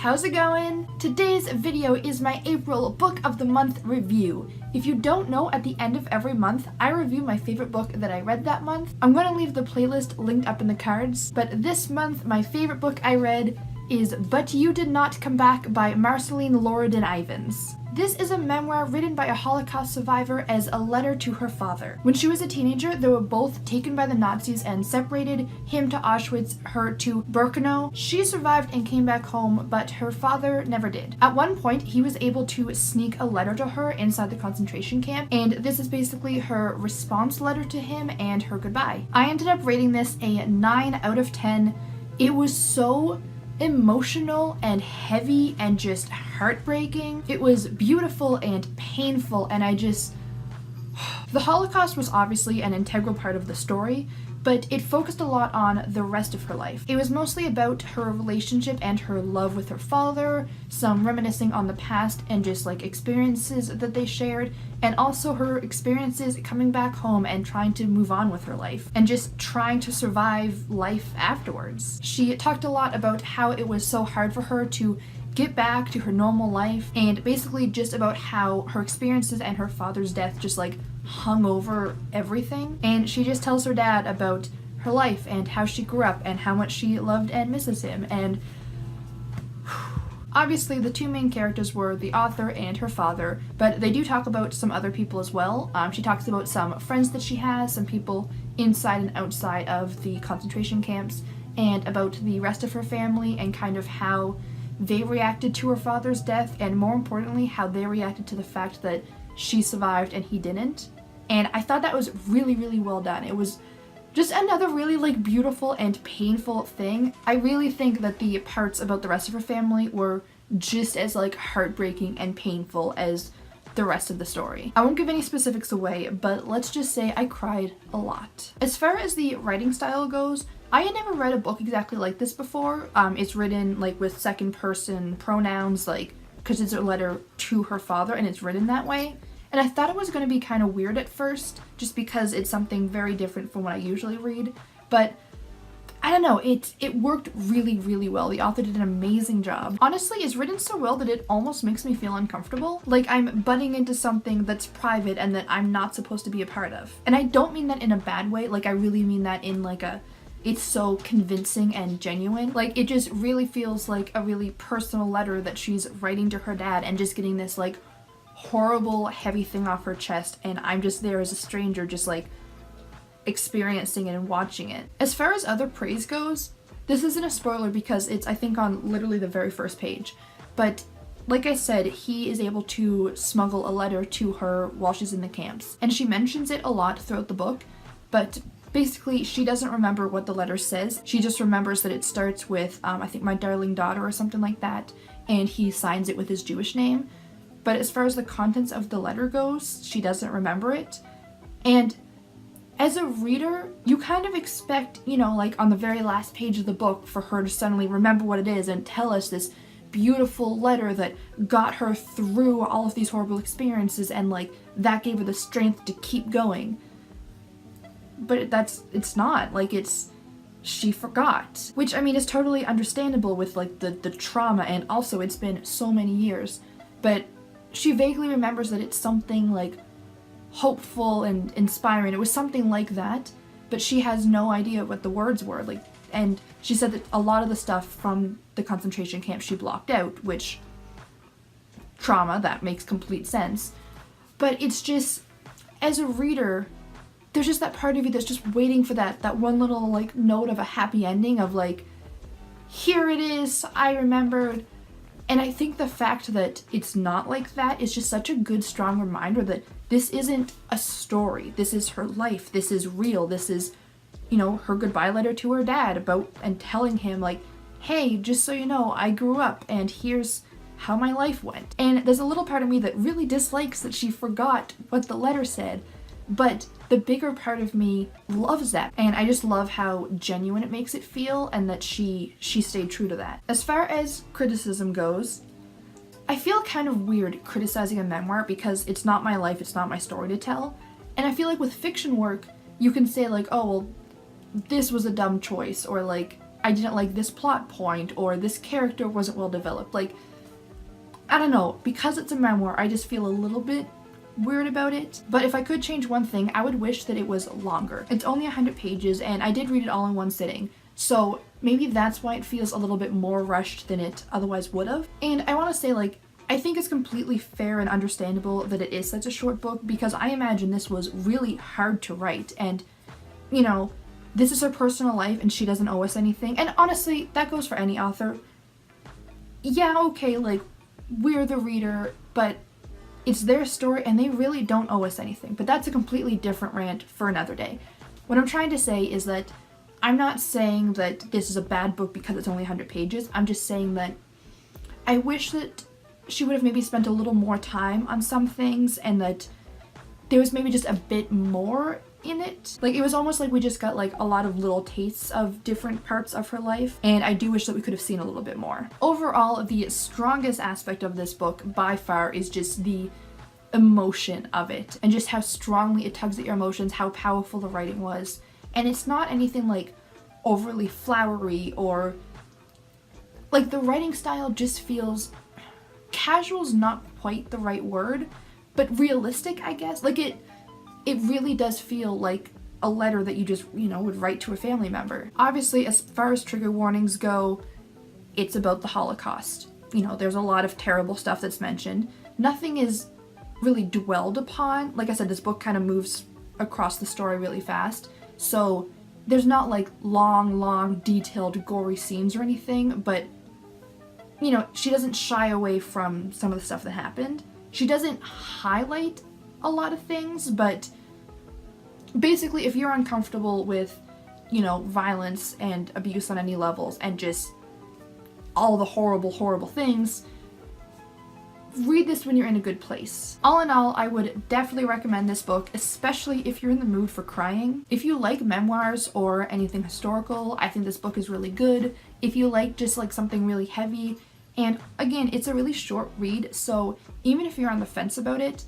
how's it going? Today's video is my April Book of the Month review. If you don't know, at the end of every month, I review my favorite book that I read that month. I'm going to leave the playlist linked up in the cards, but this month my favorite book I read is But You Did Not Come Back by Marceline Loridan-Ivens. This is a memoir written by a Holocaust survivor as a letter to her father. When she was a teenager, they were both taken by the Nazis and separated, him to Auschwitz, her to Birkenau. She survived and came back home, but her father never did. At one point, he was able to sneak a letter to her inside the concentration camp, and this is basically her response letter to him and her goodbye. I ended up rating this a 9 out of 10. It was so emotional and heavy and just heartbreaking. It was beautiful and painful, and the Holocaust was obviously an integral part of the story, but it focused a lot on the rest of her life. It was mostly about her relationship and her love with her father, some reminiscing on the past and just like experiences that they shared, and also her experiences coming back home and trying to move on with her life and just trying to survive life afterwards. She talked a lot about how it was so hard for her to get back to her normal life, and basically just about how her experiences and her father's death just like hung over everything. And she just tells her dad about her life and how she grew up and how much she loved and misses him. And obviously the two main characters were the author and her father, but they do talk about some other people as well. She talks about some friends that she has, some people inside and outside of the concentration camps, and about the rest of her family and kind of how they reacted to her father's death, and more importantly, how they reacted to the fact that she survived and he didn't. And I thought that was really, really well done. It was just another really like beautiful and painful thing. I really think that the parts about the rest of her family were just as like heartbreaking and painful as the rest of the story. I won't give any specifics away, but let's just say I cried a lot. As far as the writing style goes, I had never read a book exactly like this before. It's written like with second person pronouns, like because it's a letter to her father and it's written that way. And I thought it was going to be kind of weird at first, just because it's something very different from what I usually read. But I don't know, it worked really, really well. The author did an amazing job. Honestly, it's written so well that it almost makes me feel uncomfortable. Like I'm butting into something that's private and that I'm not supposed to be a part of. And I don't mean that in a bad way. Like I really mean that in like it's so convincing and genuine. Like it just really feels like a really personal letter that she's writing to her dad and just getting this like horrible heavy thing off her chest, and I'm just there as a stranger just like experiencing it and watching it. As far as other praise goes, this isn't a spoiler because it's I think on literally the very first page, but like I said, he is able to smuggle a letter to her while she's in the camps, and she mentions it a lot throughout the book, but basically she doesn't remember what the letter says. She just remembers that it starts with I think my darling daughter or something like that, and he signs it with his Jewish name. But as far as the contents of the letter goes, she doesn't remember it. And as a reader, you kind of expect, you know, like on the very last page of the book for her to suddenly remember what it is and tell us this beautiful letter that got her through all of these horrible experiences and like that gave her the strength to keep going. But it's not. Like she forgot. Which I mean is totally understandable with like the trauma, and also it's been so many years. But she vaguely remembers that it's something like hopeful and inspiring. It was something like that, but she has no idea what the words were. Like, and she said that a lot of the stuff from the concentration camp she blocked out, which trauma, that makes complete sense. But it's just, as a reader, there's just that part of you that's just waiting for that one little like note of a happy ending of like, here it is, I remembered. And I think the fact that it's not like that is just such a good, strong reminder that this isn't a story. This is her life. This is real. This is, you know, her goodbye letter to her dad about and telling him like, hey, just so you know, I grew up and here's how my life went. And there's a little part of me that really dislikes that she forgot what the letter said, but the bigger part of me loves that, and I just love how genuine it makes it feel and that she stayed true to that. As far as criticism goes, I feel kind of weird criticizing a memoir because it's not my life, it's not my story to tell, and I feel like with fiction work you can say like, oh well, this was a dumb choice, or like I didn't like this plot point, or this character wasn't well developed. Like, I don't know, because it's a memoir, I just feel a little bit weird about it. But if I could change one thing, I would wish that it was longer. It's only 100 pages, and I did read it all in one sitting, so maybe that's why it feels a little bit more rushed than it otherwise would have. And I want to say, like, I think it's completely fair and understandable that it is such a short book, because I imagine this was really hard to write, and, you know, this is her personal life and she doesn't owe us anything. And honestly, that goes for any author. Yeah, okay, like, we're the reader, but it's their story and they really don't owe us anything. But that's a completely different rant for another day. What I'm trying to say is that I'm not saying that this is a bad book because it's only 100 pages. I'm just saying that I wish that she would have maybe spent a little more time on some things, and that there was maybe just a bit more in it. Like, it was almost like we just got like a lot of little tastes of different parts of her life, and I do wish that we could have seen a little bit more. Overall, the strongest aspect of this book by far is just the emotion of it, and just how strongly it tugs at your emotions, how powerful the writing was. And it's not anything like overly flowery, or like, the writing style just feels casual's not quite the right word, but realistic, I guess. Like, it really does feel like a letter that you just, you know, would write to a family member. Obviously, as far as trigger warnings go, it's about the Holocaust. You know, there's a lot of terrible stuff that's mentioned. Nothing is really dwelled upon. Like I said, this book kind of moves across the story really fast, so there's not like long, detailed, gory scenes or anything, but, you know, she doesn't shy away from some of the stuff that happened. She doesn't highlight a lot of things, but basically, if you're uncomfortable with, you know, violence and abuse on any levels and just all the horrible things, read this when you're in a good place. All in all, I would definitely recommend this book, especially if you're in the mood for crying. If you like memoirs or anything historical, I think this book is really good. If you like just like something really heavy, and again, it's a really short read, so even if you're on the fence about it,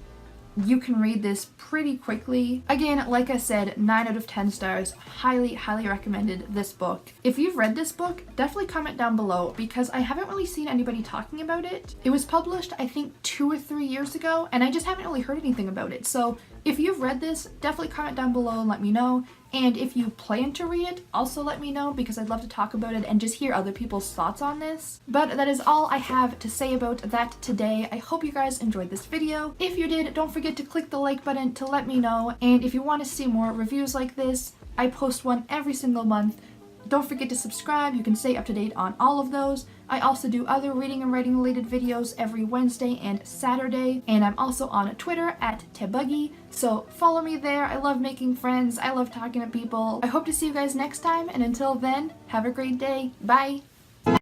you can read this pretty quickly. Again, like I said, 9 out of 10 stars. Highly recommended this book. If you've read this book, definitely comment down below, because I haven't really seen anybody talking about it. It was published, I think, 2 or 3 years ago, and I just haven't really heard anything about it. So if you've read this, definitely comment down below and let me know. And if you plan to read it, also let me know, because I'd love to talk about it and just hear other people's thoughts on this. But that is all I have to say about that today. I hope you guys enjoyed this video. If you did, don't forget to click the like button to let me know. And if you want to see more reviews like this, I post one every single month. Don't forget to subscribe. You can stay up to date on all of those. I also do other reading and writing related videos every Wednesday and Saturday, and I'm also on Twitter at Tebuggy, so follow me there. I love making friends. I love talking to people. I hope to see you guys next time, and until then, have a great day. Bye!